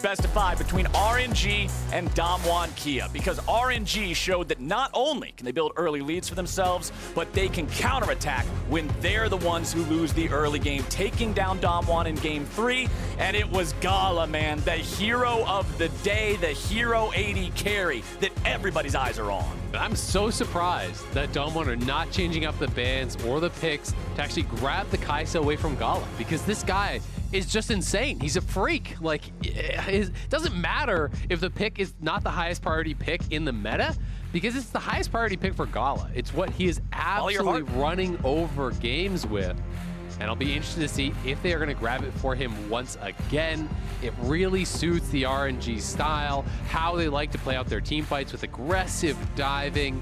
Best of 5 between RNG and Damwon Kia, because RNG showed that not only can they build early leads for themselves, but they can counterattack when they're the ones who lose the early game, taking down Damwon in game 3. And it was Gala, man, the hero of the day, the hero AD carry that everybody's eyes are on. I'm so surprised that Damwon are not changing up the bans or the picks to actually grab the Kaisa away from Gala, because this guy is just insane. He's a freak. Like, it doesn't matter if the pick is not the highest priority pick in the meta, because it's the highest priority pick for Gala. It's what he is absolutely running over games with. And I'll be interested to see if they are going to grab it for him once again. It really suits the RNG style, how they like to play out their team fights with aggressive diving.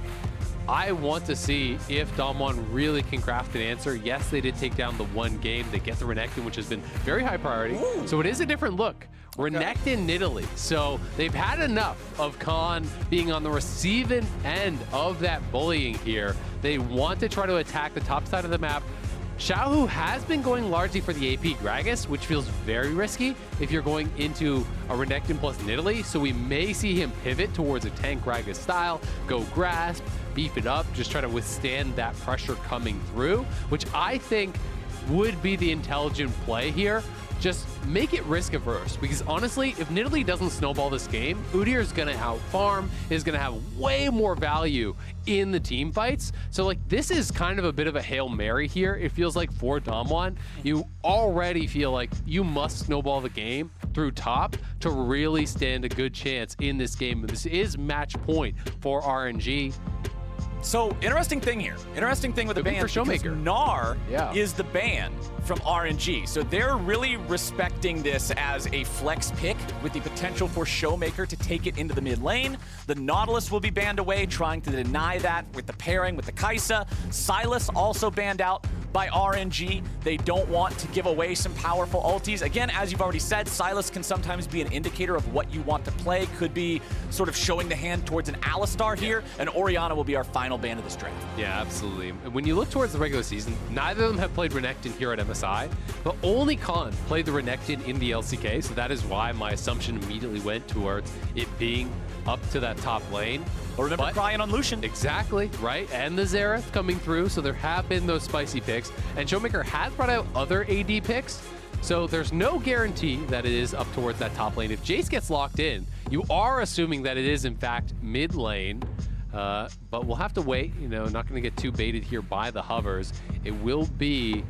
I want to see if Damwon really can craft an answer. Yes, they did take down the one game. They get the Renekton, which has been very high priority. Ooh. So it is a different look. Renekton Nidalee. So they've had enough of Khan being on the receiving end of that bullying here. They want to try to attack the top side of the map. Xiaohu has been going largely for the AP Gragas, which feels very risky if you're going into a Renekton plus Nidalee. So we may see him pivot towards a tank Gragas style, go grasp, beef it up, just try to withstand that pressure coming through, which I think would be the intelligent play here. Just make it risk averse, because honestly, if Nidalee doesn't snowball this game, Udyr is going to outfarm, is going to have way more value in the team fights. So like, this is kind of a bit of a Hail Mary here. It feels like for Damwon, you already feel like you must snowball the game through top to really stand a good chance in this game. And this is match point for RNG. So, interesting thing here. Interesting thing with the ban, for Showmaker. Gnar is the ban from RNG. So they're really respecting this as a flex pick with the potential for Showmaker to take it into the mid lane. The Nautilus will be banned away, trying to deny that with the pairing with the Kaisa. Sylas also banned out by RNG. They don't want to give away some powerful ultis. Again, as you've already said, Sylas can sometimes be an indicator of what you want to play. Could be sort of showing the hand towards an Alistar here, and Orianna will be our final ban of this draft. Yeah, absolutely. When you look towards the regular season, neither of them have played Renekton here at MSI, but only Khan played the Renekton in the LCK, so that is why my assumption immediately went towards it being up to that top lane. But remember crying on Lucian. Exactly, right? And the Xerath coming through, so there have been those spicy picks. And Showmaker has brought out other AD picks, so there's no guarantee that it is up towards that top lane. If Jace gets locked in, you are assuming that it is, in fact, mid lane. But we'll have to wait, you know, not going to get too baited here by the hovers. It will be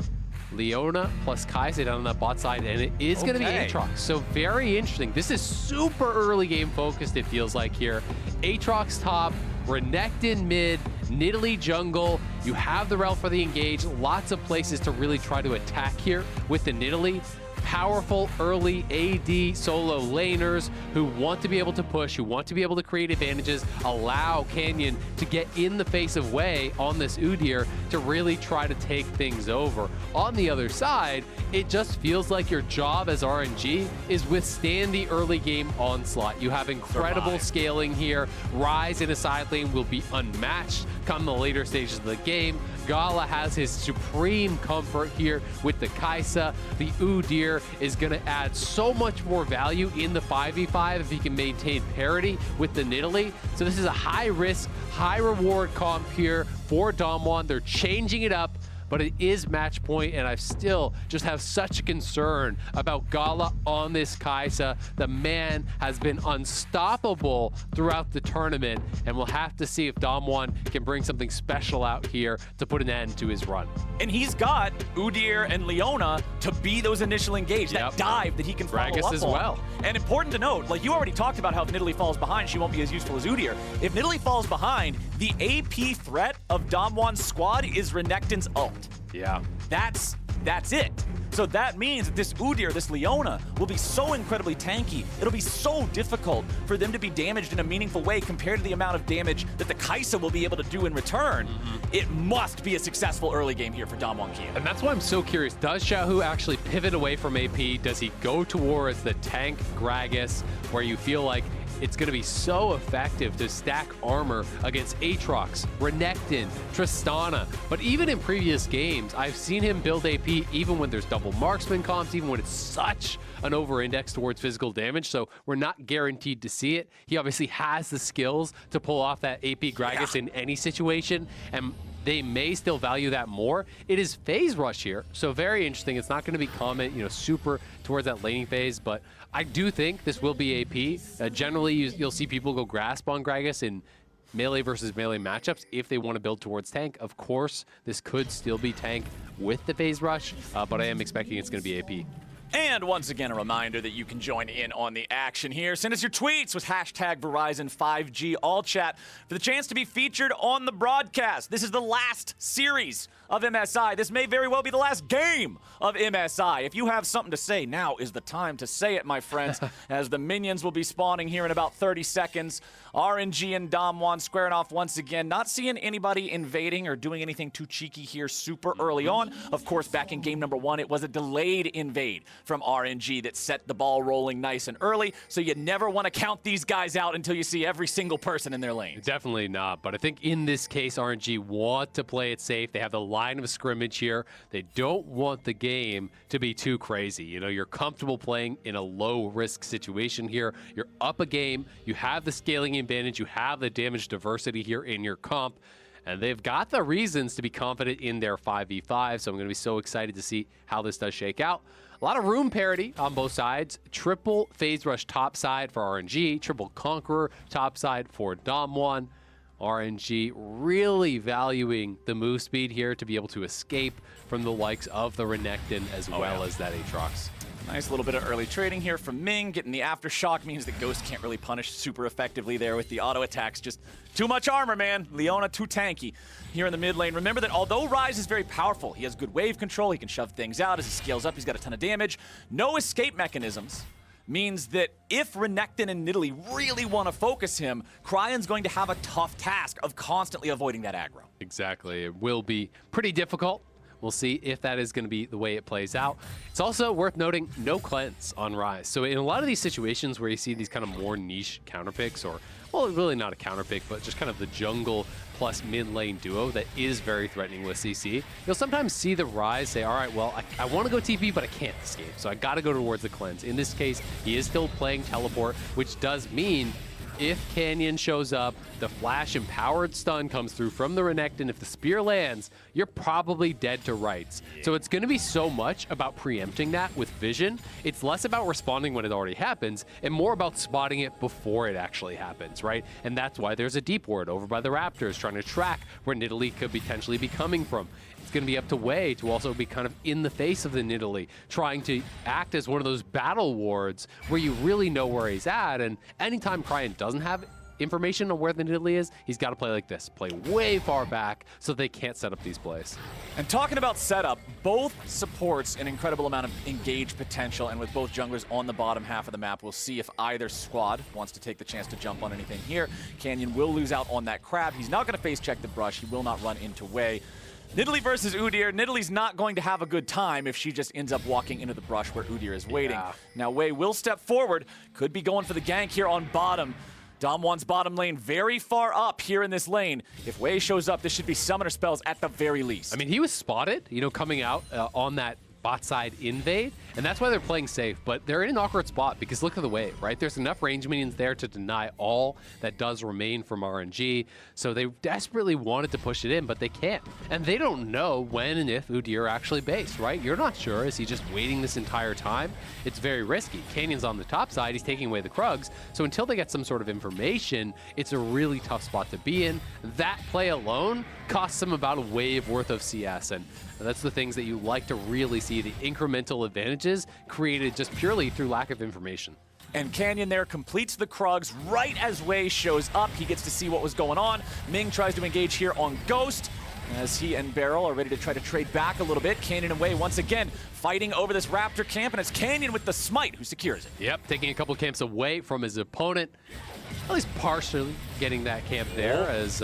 Leona plus Kaisa down on that bot side, and it is going to be Aatrox. So very interesting. This is super early game focused, it feels like here. Aatrox top, Renekton mid, Nidalee jungle. You have the Rel for the engage. Lots of places to really try to attack here with the Nidalee. Powerful early AD solo laners who want to be able to push, who want to be able to create advantages, allow Canyon to get in the face of Wei on this Udyr to really try to take things over. On the other side, it just feels like your job as RNG is withstand the early game onslaught. You have incredible scaling here. Ryze in a side lane will be unmatched come the later stages of the game. Gala has his supreme comfort here with the Kaisa. The Udyr is going to add so much more value in the 5v5 if he can maintain parity with the Nidalee. So this is a high risk, high reward comp here for Damwon. They're changing it up, but it is match point, and I still just have such a concern about Gala on this Kaisa. The man has been unstoppable throughout the tournament, and we'll have to see if Damwon can bring something special out here to put an end to his run. And he's got Udyr and Leona to be those initial engage, that dive that he can follow up as on. Well. And important to note, like you already talked about how if Nidalee falls behind, she won't be as useful as Udyr. If Nidalee falls behind, the AP threat of Damwon's squad is Renekton's ult. Yeah. That's it. So that means that this Udyr, this Leona, will be so incredibly tanky. It'll be so difficult for them to be damaged in a meaningful way compared to the amount of damage that the Kaisa will be able to do in return. It must be a successful early game here for Damwon Kia. And that's why I'm so curious. Does Xiaohu actually pivot away from AP? Does he go towards the tank Gragas, where you feel like it's going to be so effective to stack armor against Aatrox, Renekton, Tristana. But even in previous games, I've seen him build AP even when there's double marksman comps, even when it's such an over-index towards physical damage. So we're not guaranteed to see it. He obviously has the skills to pull off that AP Gragas in any situation, and they may still value that more. It is phase rush here, so very interesting. It's not going to be common, super towards that laning phase, but I do think this will be AP. Generally, you'll see people go grasp on Gragas in melee versus melee matchups if they want to build towards tank. Of course, this could still be tank with the phase rush, but I am expecting it's going to be AP. And once again, a reminder that you can join in on the action here. Send us your tweets with hashtag Verizon 5G All Chat for the chance to be featured on the broadcast. This is the last series of MSI. This may very well be the last game of MSI. If you have something to say, now is the time to say it, my friends, as the minions will be spawning here in about 30 seconds. RNG and Damwon squaring off once again. Not seeing anybody invading or doing anything too cheeky here super early on. Of course, back in game number 1, it was a delayed invade from RNG that set the ball rolling nice and early, so you never want to count these guys out until you see every single person in their lane. Definitely not, but I think in this case, RNG want to play it safe. They have the line of scrimmage here. They don't want the game to be too crazy. You're comfortable playing in a low-risk situation here. You're up a game. You have the scaling advantage. You have the damage diversity here in your comp. And they've got the reasons to be confident in their 5v5, so I'm going to be so excited to see how this does shake out. A lot of room parity on both sides. Triple phase rush top side for RNG, triple conqueror top side for Damwon. RNG really valuing the move speed here to be able to escape from the likes of the Renekton as well as that Aatrox. Nice little bit of early trading here from Ming. Getting the aftershock means that Ghost can't really punish super effectively there with the auto attacks. Just too much armor, man. Leona too tanky here in the mid lane. Remember that although Ryze is very powerful, he has good wave control, he can shove things out as he scales up, he's got a ton of damage. No escape mechanisms means that if Renekton and Nidalee really want to focus him, Cryon's going to have a tough task of constantly avoiding that aggro. Exactly. It will be pretty difficult. We'll see if that is going to be the way it plays out. It's also worth noting no cleanse on Ryze. So in a lot of these situations where you see these kind of more niche counter picks, or, well, really not a counter pick, but just kind of the jungle plus mid lane duo that is very threatening with CC, you'll sometimes see the Ryze say, all right, well, I want to go TP, but I can't escape, so I got to go towards the cleanse. In this case, he is still playing teleport, which does mean if Canyon shows up, the flash empowered stun comes through from the Renekton. If the spear lands, you're probably dead to rights. So it's going to be so much about preempting that with vision. It's less about responding when it already happens and more about spotting it before it actually happens, right? And that's why there's a deep ward over by the Raptors trying to track where Nidalee could potentially be coming from. It's going to be up to Wei to also be kind of in the face of the Nidalee, trying to act as one of those battle wards where you really know where he's at. And anytime Cryon doesn't have information on where the Nidalee is, he's got to play like this, play way far back so they can't set up these plays. And talking about setup, both supports an incredible amount of engage potential, and with both junglers on the bottom half of the map, we'll see if either squad wants to take the chance to jump on anything here. Canyon will lose out on that crab. He's not going to face check the brush. He will not run into Wei. Nidalee versus Udyr. Nidalee's not going to have a good time if she just ends up walking into the brush where Udyr is waiting. Yeah. Now Wei will step forward, could be going for the gank here on bottom. Damwon's bottom lane very far up here in this lane. If Wei shows up, this should be summoner spells at the very least. I mean, he was spotted, coming out on that bot side invade, and that's why they're playing safe, but they're in an awkward spot because look at the wave, right? There's enough range minions there to deny all that does remain from RNG, so they desperately wanted to push it in, but they can't. And they don't know when and if Udyr actually based, right? You're not sure. Is he just waiting this entire time? It's very risky. Canyon's on the top side. He's taking away the Krugs, so until they get some sort of information, it's a really tough spot to be in. That play alone costs them about a wave worth of CS, and that's the things that you like to really see, the incremental advantages created just purely through lack of information. And Canyon there completes the Krugs right as Wei shows up. He gets to see what was going on. Ming tries to engage here on Ghost as he and Beryl are ready to try to trade back a little bit. Canyon and Wei once again fighting over this Raptor camp, and it's Canyon with the smite who secures it. Yep, taking a couple camps away from his opponent. At least partially getting that camp there as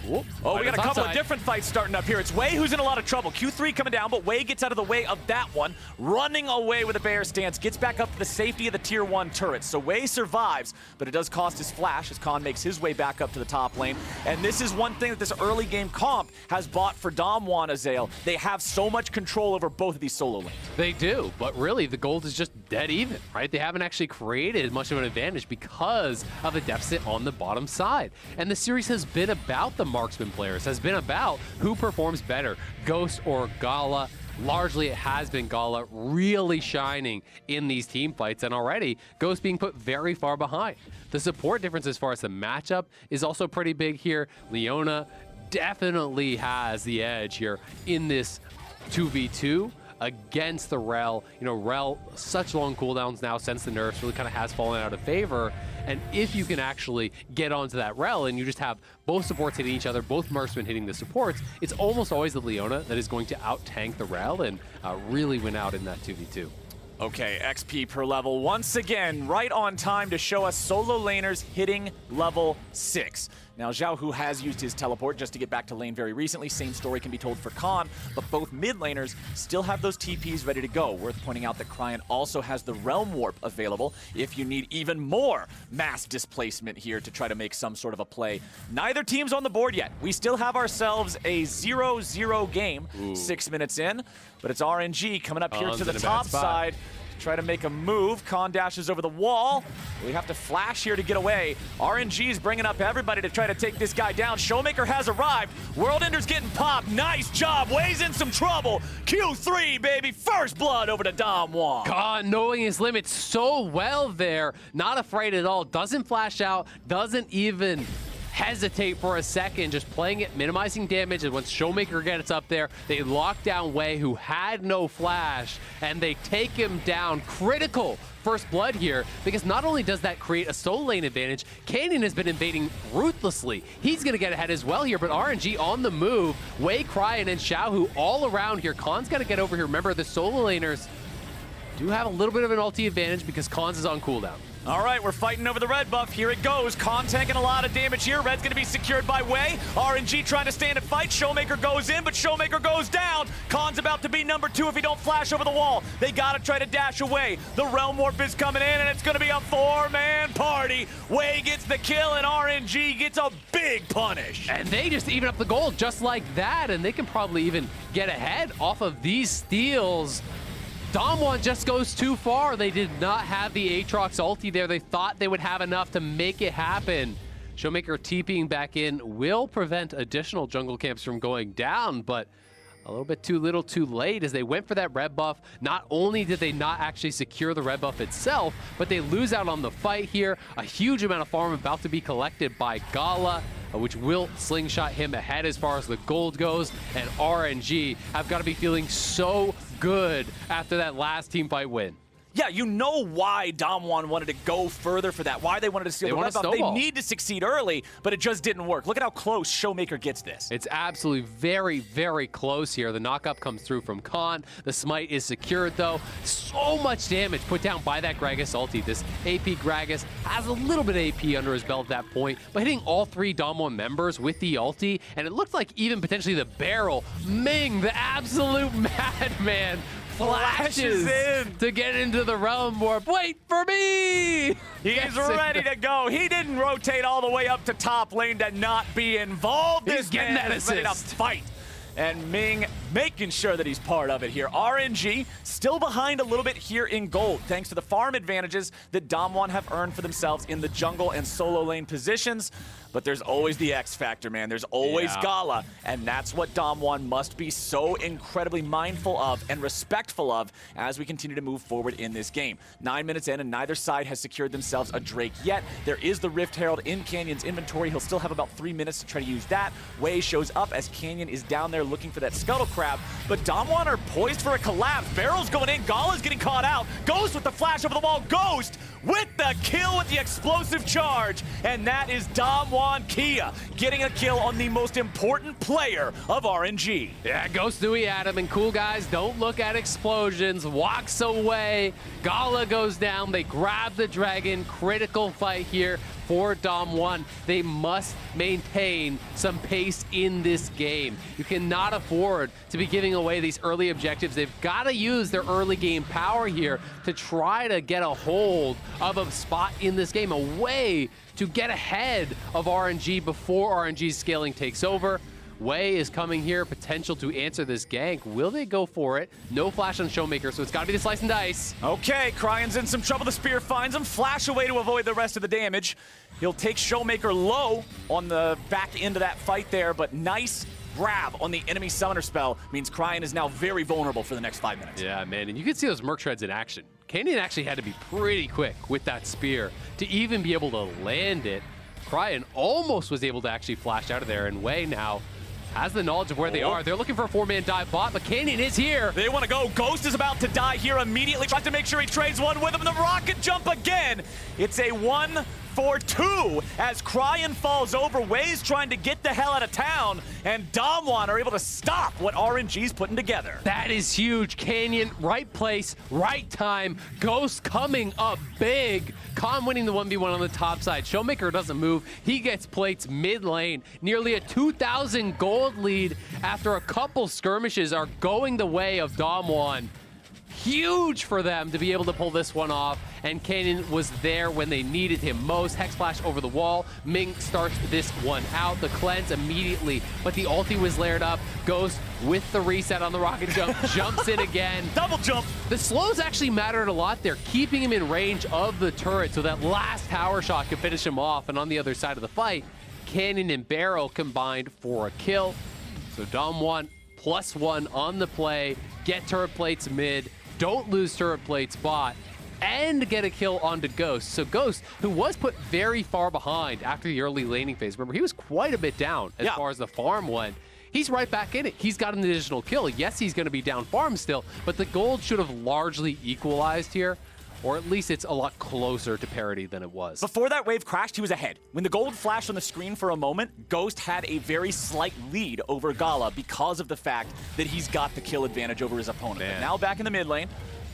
Whoop. Oh, Right we got a on top couple of side. different fights starting up here. It's Wei who's in a lot of trouble. Q3 coming down, but Wei gets out of the way of that one, running away with a bear stance, gets back up to the safety of the tier 1 turret. So Wei survives, but it does cost his flash as Khan makes his way back up to the top lane. And this is one thing that this early game comp has bought for Damwon Azael. They have so much control over both of these solo lanes. They do, but really the gold is just dead even, right? They haven't actually created much of an advantage because of the deficit on the bottom side. And the series has been about the marksman players, has been about who performs better, Ghost or Gala. Largely, it has been Gala really shining in these team fights, and already Ghost being put very far behind. The support difference as far as the matchup is also pretty big here. Leona definitely has the edge here in this 2v2 against the Rel. You know, Rel, such long cooldowns now since the nerfs, really kind of has fallen out of favor. And if you can actually get onto that Rel and you just have both supports hitting each other, both marksmen hitting the supports, it's almost always the Leona that is going to out-tank the Rel and really win out in that 2v2. Okay, XP per level once again, right on time to show us solo laners hitting level 6. Now, Xiaohu has used his teleport just to get back to lane very recently. Same story can be told for Khan, but both mid laners still have those TPs ready to go. Worth pointing out that Cryan also has the Realm Warp available if you need even more mass displacement here to try to make some sort of a play. Neither team's on the board yet. We still have ourselves a 0-0 game, 6 minutes in, but it's RNG coming up here to the top side. Try to make a move. Khan dashes over the wall. We have to flash here to get away. RNG is bringing up everybody to try to take this guy down. Showmaker has arrived. World Ender's getting popped. Nice job. Wei's in some trouble. Q3, baby. First blood over to Damwon. Khan knowing his limits so well there. Not afraid at all. Doesn't flash out. Doesn't even hesitate for a second, just playing it, minimizing damage, and once Showmaker gets up there, they lock down Wei, who had no flash, and they take him down. Critical first blood here, because not only does that create a solo lane advantage, Canyon has been invading ruthlessly. He's gonna get ahead as well here, but RNG on the move, Wei, Cryan, and Xiaohu all around here. Khan's gotta get over here. Remember, the solo laners do have a little bit of an ulti advantage because Khan's is on cooldown. All right, we're fighting over the red buff. Here it goes. Khan taking a lot of damage here. Red's going to be secured by Wei. RNG trying to stand and fight. Showmaker goes in, but Showmaker goes down. Khan's about to be number 2 if he don't flash over the wall. They got to try to dash away. The Realm Warp is coming in, and it's going to be a 4-man party. Wei gets the kill, and RNG gets a big punish. And they just even up the gold just like that, and they can probably even get ahead off of these steals. Damwon just goes too far. They did not have the Aatrox ulti there. They thought they would have enough to make it happen. Showmaker TPing back in will prevent additional jungle camps from going down, but a little bit too little too late as they went for that red buff. Not only did they not actually secure the red buff itself, but they lose out on the fight here. A huge amount of farm about to be collected by Gala, which will slingshot him ahead as far as the gold goes. And RNG have got to be feeling so good after that last team fight win. Yeah, you know why Damwon wanted to go further for that, why they wanted to steal the red buff. They need to succeed early, but it just didn't work. Look at how close Showmaker gets this. It's absolutely very, very close here. The knockup comes through from Khan. The smite is secured, though. So much damage put down by that Gragas ulti. This AP Gragas has a little bit of AP under his belt at that point, but hitting all 3 Damwon members with the ulti, and it looked like even potentially the barrel. Ming, the absolute madman, flashes in to get into the Realm Warp. Wait for me! He's ready to go. He didn't rotate all the way up to top lane to not be involved. He's getting that assist. Ready to fight. And Ming making sure that he's part of it here. RNG still behind a little bit here in gold, thanks to the farm advantages that Damwon have earned for themselves in the jungle and solo lane positions. But there's always the X factor, man. There's always Gala, and that's what Damwon must be so incredibly mindful of and respectful of as we continue to move forward in this game. 9 minutes in, and neither side has secured themselves a Drake yet. There is the Rift Herald in Canyon's inventory. He'll still have about 3 minutes to try to use that. Wei shows up as Canyon is down there looking for that Scuttle Crab, but Damwon are poised for a collapse. Barrel's going in, Gala's getting caught out. Ghost with the flash over the wall. Ghost with the kill with the explosive charge, and that is Damwon Kia getting a kill on the most important player of RNG. Yeah, Ghost Dewey at him, and cool guys don't look at explosions, walks away. Gala goes down, they grab the dragon, critical fight here. for Dom1. They must maintain some pace in this game. You cannot afford to be giving away these early objectives. They've got to use their early game power here to try to get a hold of a spot in this game, a way to get ahead of RNG before RNG's scaling takes over. Wei is coming here, potential to answer this gank. Will they go for it? No flash on Showmaker, so it's got to be the slice and dice. Okay, Cryan's in some trouble. The spear finds him. Flash away to avoid the rest of the damage. He'll take Showmaker low on the back end of that fight there, but nice grab on the enemy summoner spell means Cryan is now very vulnerable for the next 5 minutes. Yeah, man, and you can see those Merc Treads in action. Canyon actually had to be pretty quick with that spear to even be able to land it. Cryan almost was able to actually flash out of there, and Wei now has the knowledge of where they are. They're looking for a 4-man dive bot, but Canyon is here. They want to go. Ghost is about to die here immediately. Tries to make sure he trades one with him. The rocket jump again. It's a 1-for-2 as Cryan falls over. Wei's trying to get the hell out of town, and Dom1 are able to stop what RNG's putting together. That is huge. Canyon, right place, right time. Ghost coming up big. Con winning the 1v1 on the top side. Showmaker doesn't move. He gets plates mid lane. Nearly a 2,000 gold lead after a couple skirmishes are going the way of Dom1. Huge for them to be able to pull this one off, and Canyon was there when they needed him most. Hex Flash over the wall. Ming starts this one out. The cleanse immediately, but the ulti was layered up. Ghost with the reset on the rocket jump, jumps in again. Double jump. The slows actually mattered a lot there, keeping him in range of the turret so that last tower shot could finish him off. And on the other side of the fight, Canyon and Barrow combined for a kill. So Dom1 +1 on the play, get turret plates mid, don't lose turret plates bot, and get a kill onto Ghost. So Ghost, who was put very far behind after the early laning phase, remember, he was quite a bit down as far as the farm went. He's right back in it. He's got an additional kill. Yes, he's going to be down farm still, but the gold should have largely equalized here, or at least it's a lot closer to parity than it was. Before that wave crashed, he was ahead. When the gold flashed on the screen for a moment, Ghost had a very slight lead over Gala because of the fact that he's got the kill advantage over his opponent. But now back in the mid lane,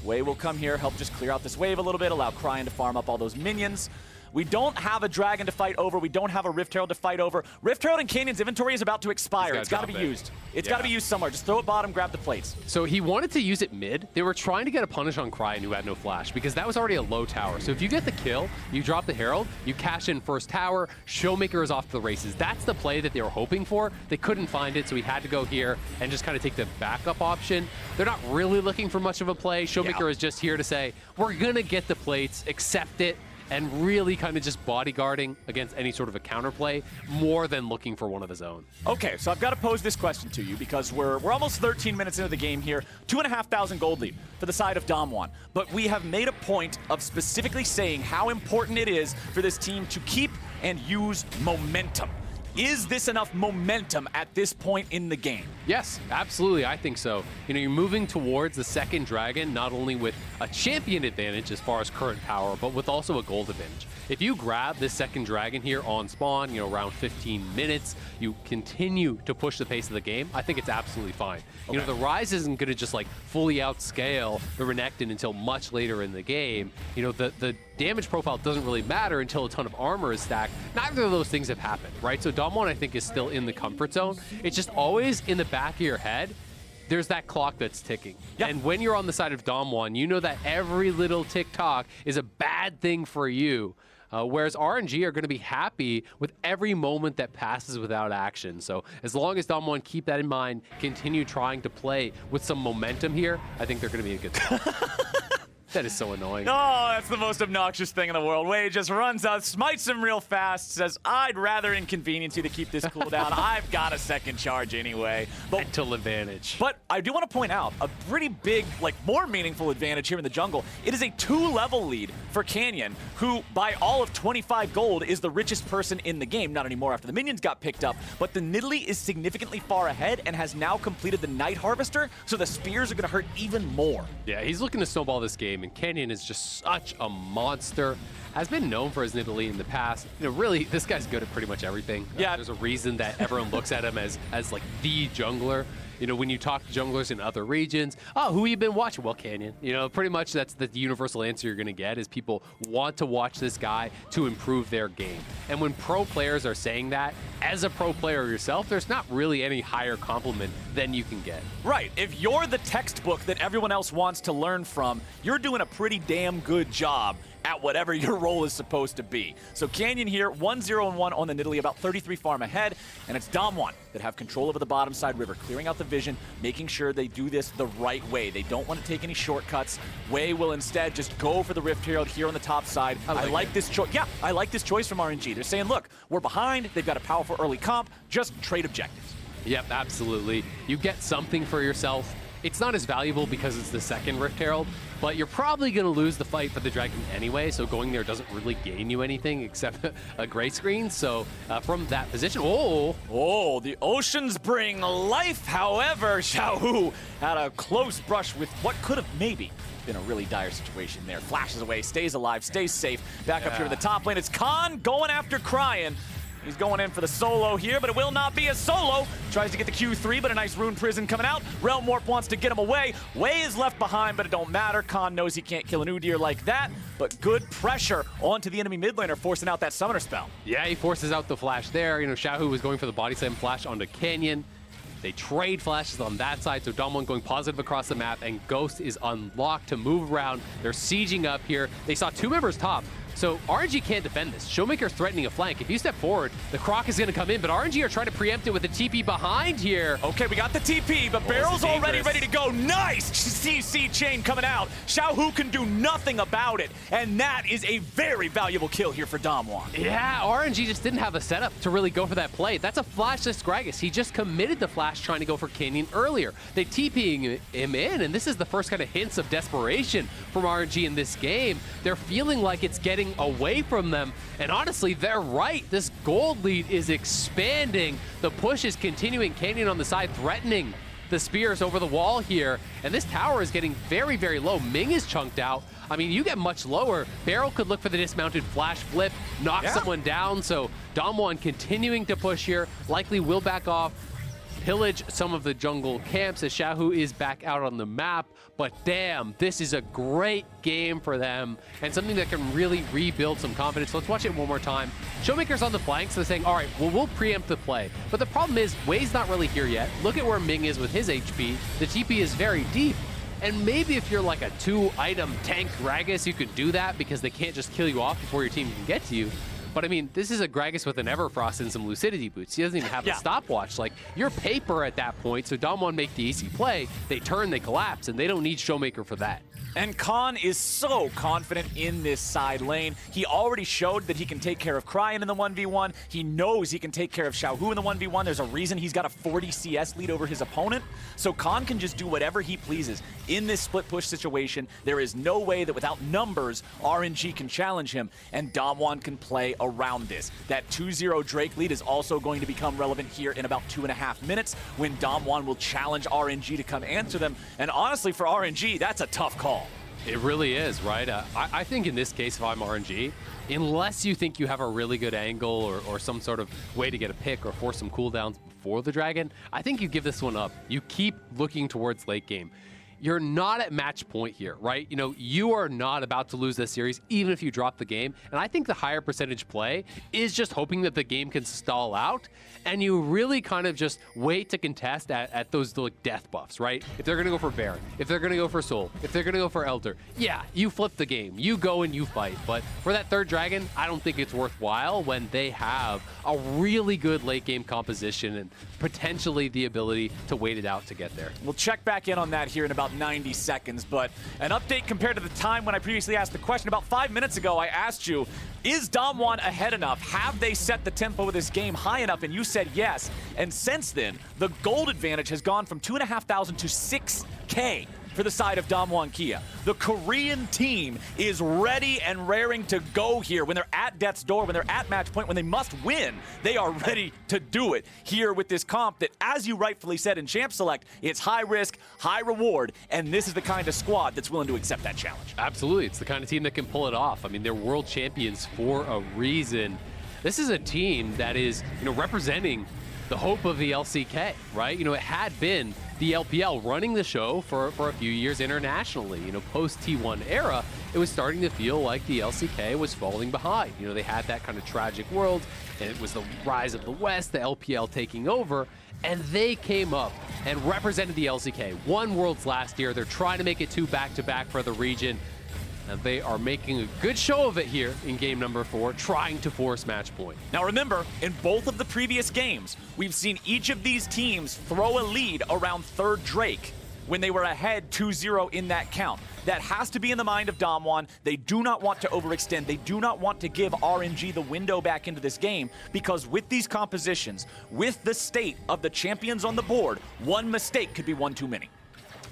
Wei will come here, help just clear out this wave a little bit, allow Cryan to farm up all those minions. We don't have a dragon to fight over. We don't have a Rift Herald to fight over. Rift Herald and Canyon's inventory is about to expire. It's got to be used. It's got to be used somewhere. Just throw it bottom, grab the plates. So he wanted to use it mid. They were trying to get a punish on Cryan, who had no flash, because that was already a low tower. So if you get the kill, you drop the Herald, you cash in first tower, Showmaker is off to the races. That's the play that they were hoping for. They couldn't find it, so he had to go here and just kind of take the backup option. They're not really looking for much of a play. Showmaker is just here to say, we're going to get the plates, accept it, and really kind of just bodyguarding against any sort of a counterplay more than looking for one of his own. Okay, so I've got to pose this question to you because we're almost 13 minutes into the game here. 2,500 gold lead for the side of Dom1. But we have made a point of specifically saying how important it is for this team to keep and use momentum. Is this enough momentum at this point in the game? Yes, absolutely. I think so. You know, you're moving towards the second dragon, not only with a champion advantage as far as current power, but with also a gold advantage. If you grab this second dragon here on spawn, you know, around 15 minutes, you continue to push the pace of the game, I think it's absolutely fine. You know, the Rise isn't going to just like fully outscale the Renekton until much later in the game. You know, the damage profile doesn't really matter until a ton of armor is stacked. Neither of those things have happened, right? So Dom1, I think, is still in the comfort zone. It's just always in the back of your head, there's that clock that's ticking. Yep. And when you're on the side of Dom1, you know that every little tick-tock is a bad thing for you. Whereas RNG are going to be happy with every moment that passes without action. So as long as Dom1 keep that in mind, continue trying to play with some momentum here, I think they're going to be a good team. That is so annoying. Oh, that's the most obnoxious thing in the world. Wei just runs out, smites him real fast, says, I'd rather inconvenience you to keep this cooldown. I've got a second charge anyway. Mental advantage. But I do want to point out a pretty big, like more meaningful advantage here in the jungle. It is a 2-level lead for Canyon, who by all of 25 gold is the richest person in the game. Not anymore after the minions got picked up, but the Nidalee is significantly far ahead and has now completed the Night Harvester, so the spears are going to hurt even more. Yeah, he's looking to snowball this game, and Canyon is just such a monster. Has been known for his Nidalee in the past. You know, really, this guy's good at pretty much everything. Yeah. There's a reason that everyone looks at him as like the jungler. when you talk to junglers in other regions, oh, who you been watching? Well, Canyon. Pretty much that's the universal answer you're going to get is people want to watch this guy to improve their game. And when pro players are saying that, as a pro player yourself, there's not really any higher compliment than you can get. Right. If you're the textbook that everyone else wants to learn from, you're doing a pretty damn good job at whatever your role is supposed to be. So Canyon here, 1-0-1 on the Nidalee, about 33 farm ahead, and it's Damwon that have control over the bottom side river, clearing out the vision, making sure they do this the right way. They don't want to take any shortcuts. Wei will instead just go for the Rift Herald here on the top side. I like this choice. Yeah, I like this choice from RNG. They're saying, look, we're behind. They've got a powerful early comp. Just trade objectives. Yep, absolutely. You get something for yourself. It's not as valuable because it's the second Rift Herald, but you're probably going to lose the fight for the Dragon anyway, so going there doesn't really gain you anything except a gray screen. So from that position, the oceans bring life. However, Xiaohu had a close brush with what could have maybe been a really dire situation there. Flashes away, stays alive, stays safe. Back up here in the top lane, it's Khan going after Cryin. He's going in for the solo here, but it will not be a solo. Tries to get the Q3, but a nice Rune Prison coming out. Realm Warp wants to get him away. Wei is left behind, but it don't matter. Khan knows he can't kill an Udyr like that, but good pressure onto the enemy mid laner, forcing out that summoner spell. Yeah, he forces out the flash there. Xiaohu was going for the body slam flash onto Canyon. They trade flashes on that side, so Damwon going positive across the map, and Ghost is unlocked to move around. They're sieging up here. They saw two members top. So RNG can't defend this. Showmaker threatening a flank. If you step forward, the Croc is going to come in, but RNG are trying to preempt it with a TP behind here. Okay, we got the TP, but Barrel's already ready to go. Nice CC chain coming out. Xiaohu can do nothing about it, and that is a very valuable kill here for Damwon. Yeah, RNG just didn't have a setup to really go for that play. That's a flashless Gragas. He just committed the flash trying to go for Canyon earlier. They TPing him in, and this is the first kind of hints of desperation from RNG in this game. They're feeling like it's getting away from them, and honestly, they're right. This gold lead is expanding. The push is continuing. Canyon on the side threatening the spears over the wall here, and this tower is getting very, very low. Ming is chunked out. I mean, you get much lower. Barrel could look for the dismounted flash flip, knock someone down, so Damwon continuing to push here, likely will back off, pillage some of the jungle camps as Xiaohu is back out on the map. But damn, this is a great game for them and something that can really rebuild some confidence. Let's watch it one more time. Showmaker's on the flank, so they're saying, all right, well, we'll preempt the play. But the problem is, Wei's not really here yet. Look at where Ming is with his HP. The TP is very deep. And maybe if you're like a 2-item tank Gragas, you could do that because they can't just kill you off before your team can get to you. But I mean, this is a Gragas with an Everfrost and some Lucidity boots. He doesn't even have a stopwatch. Like, you're paper at that point, so Damwon make the easy play. They turn, they collapse, and they don't need Showmaker for that. And Khan is so confident in this side lane. He already showed that he can take care of Cryin in the 1v1. He knows he can take care of Xiaohu in the 1v1. There's a reason he's got a 40 CS lead over his opponent. So Khan can just do whatever he pleases. In this split push situation, there is no way that without numbers, RNG can challenge him, and Damwon can play around this. That 2-0 Drake lead is also going to become relevant here in about 2.5 minutes when Damwon will challenge RNG to come answer them. And honestly, for RNG, that's a tough call. It really is, right? I think in this case, if I'm RNG, unless you think you have a really good angle or some sort of way to get a pick or force some cooldowns before the Dragon, I think you give this one up. You keep looking towards late game. You're not at match point here, right? You are not about to lose this series, even if you drop the game. And I think the higher percentage play is just hoping that the game can stall out, and you really kind of just wait to contest at those like death buffs, right? If they're gonna go for Baron, if they're gonna go for Soul, if they're gonna go for Elder, yeah, you flip the game, you go and you fight. But for that third Dragon, I don't think it's worthwhile when they have a really good late game composition and potentially the ability to wait it out to get there. We'll check back in on that here in about 90 seconds, but an update compared to the time when I previously asked the question. About 5 minutes ago, I asked you, is Damwon ahead enough? Have they set the tempo of this game high enough? And you said yes. And since then, the gold advantage has gone from 2,500 to 6K for the side of Damwon Kia. The Korean team is ready and raring to go here. When they're at death's door, when they're at match point, when they must win, they are ready to do it here with this comp that, as you rightfully said in Champ Select, it's high risk, high reward, and this is the kind of squad that's willing to accept that challenge. Absolutely. It's the kind of team that can pull it off. I mean, they're world champions for a reason. This is a team that is, representing the hope of the LCK, right? It had been the LPL running the show for a few years internationally. You know, post T1 era, it was starting to feel like the LCK was falling behind. You know, they had that kind of tragic world, and it was the rise of the West, the LPL taking over, and they came up and represented the LCK. Won Worlds last year. They're trying to make it 2 back-to-back for the region. And they are making a good show of it here in game number 4, trying to force match point. Now remember, in both of the previous games, we've seen each of these teams throw a lead around 3rd Drake when they were ahead 2-0 in that count. That has to be in the mind of Damwon. They do not want to overextend. They do not want to give RNG the window back into this game, because with these compositions, with the state of the champions on the board, one mistake could be one too many.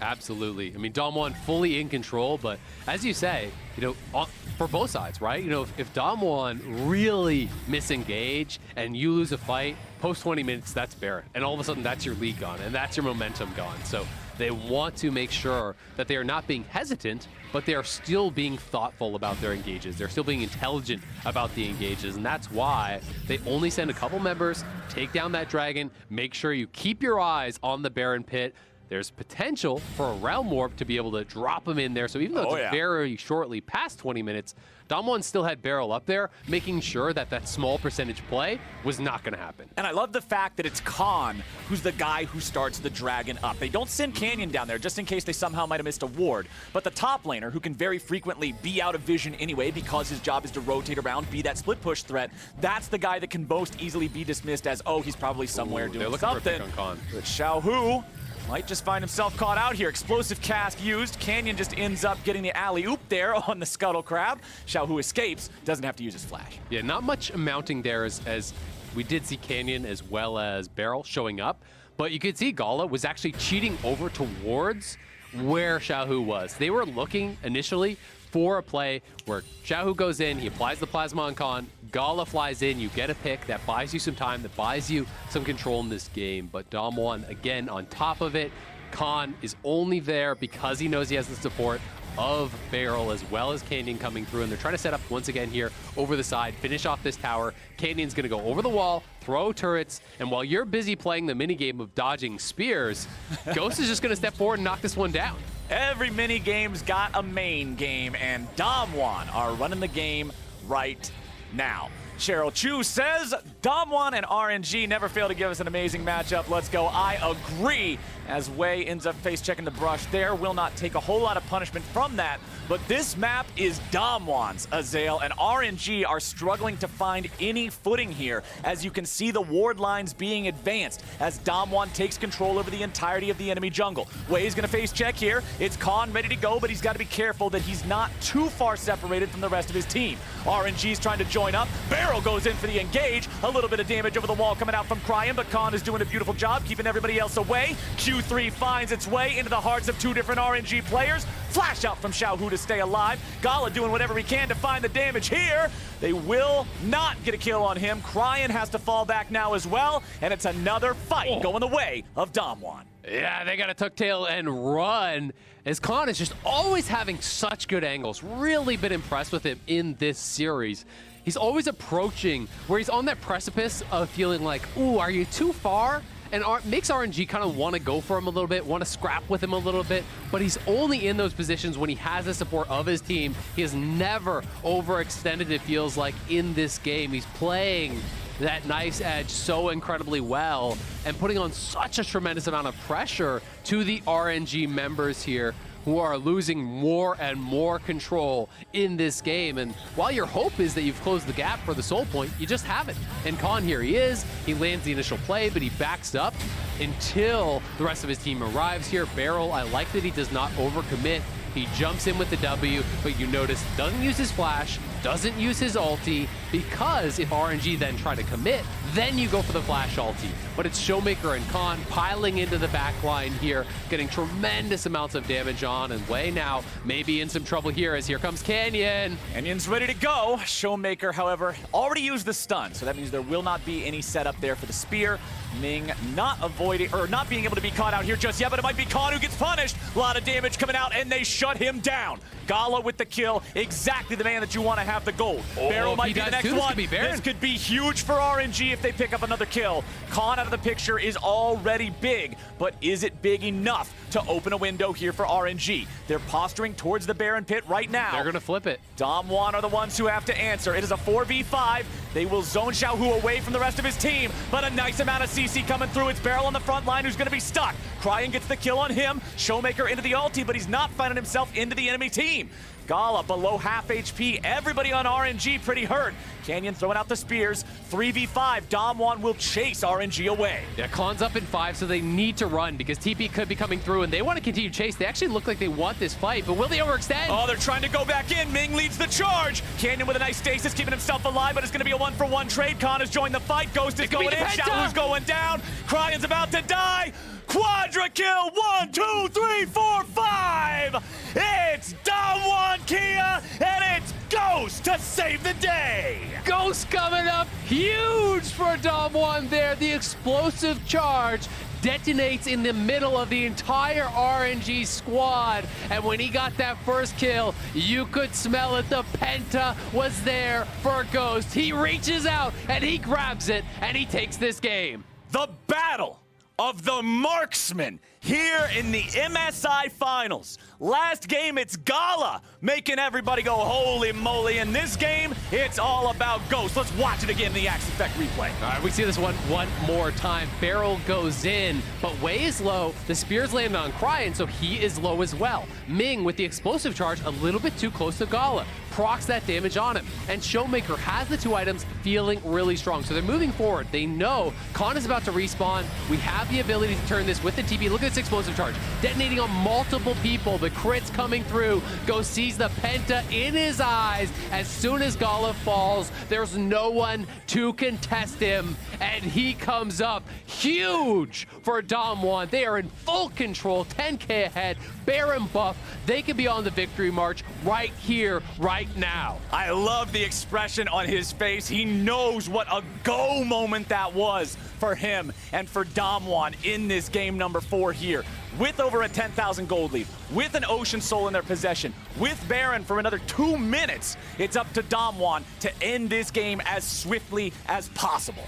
Absolutely. I mean, Damwon fully in control, but as you say, you know, for both sides, right? You know, if Damwon really misengage and you lose a fight, post 20 minutes, that's Baron. And all of a sudden, that's your lead gone, and that's your momentum gone. So they want to make sure that they are not being hesitant, but they are still being thoughtful about their engages. They're still being intelligent about the engages, and that's why they only send a couple members, take down that dragon, make sure you keep your eyes on the Baron pit. There's potential for a Realm Warp to be able to drop him in there. So even though it's very shortly past 20 minutes, Damwon still had Beryl up there, making sure that that small percentage play was not going to happen. And I love the fact that it's Khan who's the guy who starts the dragon up. They don't send Canyon down there just in case they somehow might have missed a ward. But the top laner, who can very frequently be out of vision anyway because his job is to rotate around, be that split push threat, that's the guy that can most easily be dismissed as, oh, he's probably somewhere doing something. But Xiaohu might just find himself caught out here. Explosive cast used. Canyon just ends up getting the alley-oop there on the Scuttle Crab. Xiaohu escapes, doesn't have to use his flash. Yeah, not much mounting there as we did see Canyon as well as Beryl showing up, but you could see Gala was actually cheating over towards where Xiaohu was. They were looking initially for a play where Xiaohu goes in, he applies the Plasma on Khan, Gala flies in, you get a pick that buys you some time, that buys you some control in this game. But Damwon, again, on top of it, Khan is only there because he knows he has the support of Beryl as well as Canyon coming through, and they're trying to set up once again here over the side, finish off this tower. Canyon's gonna go over the wall, throw turrets, and while you're busy playing the minigame of dodging spears, Ghost is just gonna step forward and knock this one down. Every mini game's got a main game, and Damwon are running the game right now. Cheryl Chu says, Damwon and RNG never fail to give us an amazing matchup. Let's go. I agree. As Wei ends up face checking the brush there, will not take a whole lot of punishment from that. But this map is Damwon's, Azael, and RNG are struggling to find any footing here. As you can see, the ward lines being advanced as Damwon takes control over the entirety of the enemy jungle. Wei's gonna face check here. It's Khan ready to go, but he's got to be careful that he's not too far separated from the rest of his team. RNG's trying to join up. Beryl goes in for the engage. A little bit of damage over the wall coming out from Cryan, but Khan is doing a beautiful job keeping everybody else away. Q3 finds its way into the hearts of 2 different RNG players. Flash out from Xiaohu to stay alive. Gala doing whatever he can to find the damage here. They will not get a kill on him. Cryan has to fall back now as well, and it's another fight going the way of Damwon. Yeah, they got to tuck tail and run, as Khan is just always having such good angles. Really been impressed with him in this series. He's always approaching where he's on that precipice of feeling like, ooh, are you too far? And makes RNG kind of want to go for him a little bit, want to scrap with him a little bit, but he's only in those positions when he has the support of his team. He has never overextended, it feels like, in this game. He's playing that nice edge so incredibly well and putting on such a tremendous amount of pressure to the RNG members here, who are losing more and more control in this game. And while your hope is that you've closed the gap for the soul point, you just haven't. And Khan, here he is. He lands the initial play, but he backs up until the rest of his team arrives here. Beryl, I like that he does not overcommit. He jumps in with the W, but you notice doesn't use his flash, doesn't use his ulti, because if RNG then try to commit, then you go for the flash ulti. But it's Showmaker and Khan piling into the back line here, getting tremendous amounts of damage on, and Wei now maybe in some trouble here as here comes Canyon. Canyon's ready to go. Showmaker, however, already used the stun, so that means there will not be any setup there for the spear. Ming not avoiding, or not being able to be caught out here just yet, but it might be Khan who gets punished. A lot of damage coming out, and they shut him down. Gala with the kill, exactly the man that you want to have have the gold. Oh, Barrel if might he be the does next too, this one. could be Baron. This could be huge for RNG if they pick up another kill. Khan out of the picture is already big, but is it big enough to open a window here for RNG? They're posturing towards the Baron pit right now. They're going to flip it. Damwon are the ones who have to answer. It is a 4v5. They will zone Xiaohu away from the rest of his team, but a nice amount of CC coming through. It's Barrel on the front line who's going to be stuck. Cryan gets the kill on him. Showmaker into the ulti, but he's not finding himself into the enemy team. Gala below half HP. Everybody on RNG pretty hurt. Canyon throwing out the spears. 3v5. Damwon will chase RNG away. Yeah, Khan's up in 5, so they need to run because TP could be coming through, and they want to continue chase. They actually look like they want this fight, but will they overextend? Oh, they're trying to go back in. Ming leads the charge. Canyon with a nice stasis, keeping himself alive, but it's going to be a 1-for-1 trade. Khan has joined the fight. Ghost is going in. Xiaohu's going down. Cryan's about to die. Quadra kill. 1, 2, 3, 4, 5. It's Damwon Kia, and it's Ghost to save the day. Ghost coming up huge for Damwon there. The explosive charge detonates in the middle of the entire RNG squad. And when he got that first kill, you could smell it. The Penta was there for Ghost. He reaches out and he grabs it and he takes this game. The battle of the marksman here in the MSI finals. Last game, it's Gala making everybody go holy moly. In this game, it's all about Ghost. Let's watch it again in the Axe Effect replay. All right, we see this one more time. Barrel goes in, but Wei is low. The spears land on Cryan, so he is low as well. Ming with the explosive charge, a little bit too close to Gala. Procs that damage on him. And Showmaker has the 2 items feeling really strong. So they're moving forward. They know Khan is about to respawn. We have the ability to turn this with the TP. Look at this explosive charge. Detonating on multiple people. The crits coming through. Ghost sees the Penta in his eyes. As soon as Gala falls, there's no one to contest him. And he comes up huge for Damwon. They are in full control. 10K ahead. Baron buff. They could be on the victory march right here, right now. I love the expression on his face. He knows what a go moment that was for him and for Damwon in this game number 4 here. With over a 10,000 gold lead, with an Ocean Soul in their possession, with Baron for another 2 minutes, it's up to Damwon to end this game as swiftly as possible.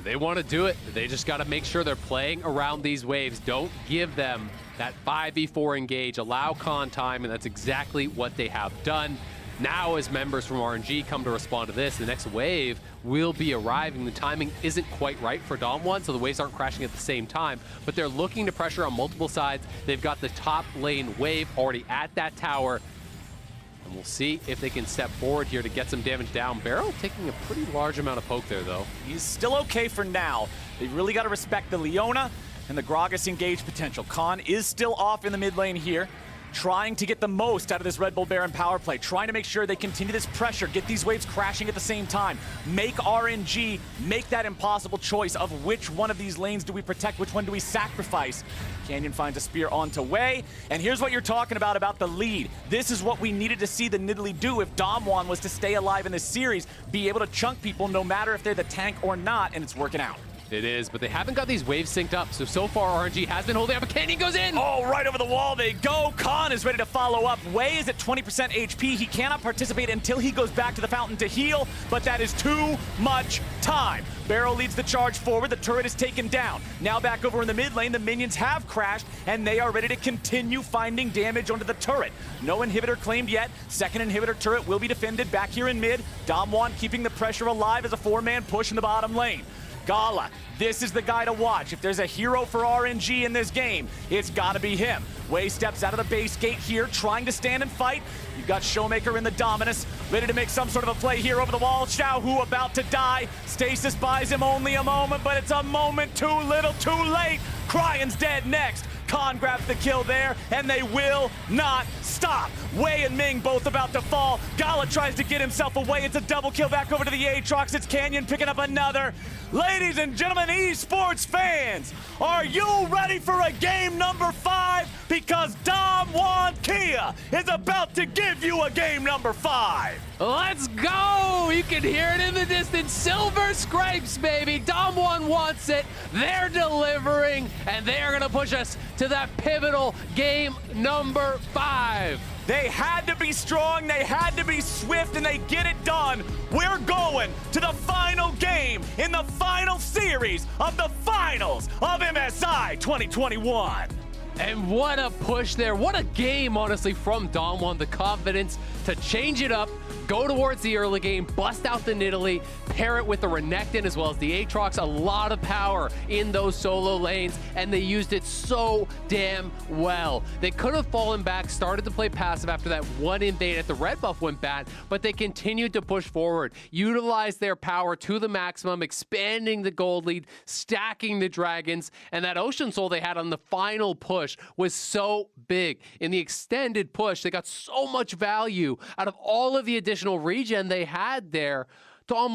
They want to do it. They just got to make sure they're playing around these waves. Don't give them that 5v4 engage. Allow Khan time, and that's exactly what they have done. Now, as members from RNG come to respond to this, the next wave will be arriving. The timing isn't quite right for Damwon, so the waves aren't crashing at the same time, but they're looking to pressure on multiple sides. They've got the top lane wave already at that tower, and we'll see if they can step forward here to get some damage down. Barrel taking a pretty large amount of poke there, though. He's still okay for now. They've really got to respect the Leona and the Gragas engage potential. Khan is still off in the mid lane here, trying to get the most out of this Red Bull Baron power play, trying to make sure they continue this pressure, get these waves crashing at the same time, make RNG make that impossible choice of which one of these lanes do we protect, which one do we sacrifice. Canyon finds a spear onto Wei, and here's what you're talking about the lead. This is what we needed to see the Nidalee do if Damwon was to stay alive in this series, be able to chunk people no matter if they're the tank or not, and it's working out. It is, but they haven't got these waves synced up, so far RNG has been holding up, but Canyon goes in! Oh, right over the wall they go. Khan is ready to follow up. Wei is at 20% HP. He cannot participate until he goes back to the fountain to heal, but that is too much time. Barrel leads the charge forward. The turret is taken down. Now back over in the mid lane, the minions have crashed, and they are ready to continue finding damage onto the turret. No inhibitor claimed yet. Second inhibitor turret will be defended back here in mid. Damwon keeping the pressure alive as a 4-man push in the bottom lane. Gala, this is the guy to watch. If there's a hero for RNG in this game, it's gotta be him. Wei steps out of the base gate here, trying to stand and fight. You've got Showmaker in the Dominus, ready to make some sort of a play here over the wall. Xiaohu about to die. Stasis buys him only a moment, but it's a moment too little, too late. Cryan's dead next. Khan grabs the kill there, and they will not stop. Wei and Ming both about to fall. Gala tries to get himself away. It's a double kill back over to the Aatrox. It's Canyon picking up another. Ladies and gentlemen, esports fans, are you ready for a game number 5? Because Damwon Kia is about to give you a game number 5. Let's go! You can hear it in the distance. Silver scrapes, baby. Damwon wants it. They're delivering, and they are going to push us to that pivotal game number 5. They had to be strong, they had to be swift, and they get it done. We're going to the final game in the final series of the finals of MSI 2021. And what a push there. What a game, honestly, from Donwan. The confidence to change it up, go towards the early game, bust out the Nidalee, pair it with the Renekton as well as the Aatrox. A lot of power in those solo lanes, and they used it so damn well. They could have fallen back, started to play passive after that one invade at the red buff went bad, but they continued to push forward, utilized their power to the maximum, expanding the gold lead, stacking the dragons, and that Ocean Soul they had on the final push was so big. In the extended push, they got so much value out of all of the additional regen they had there to almost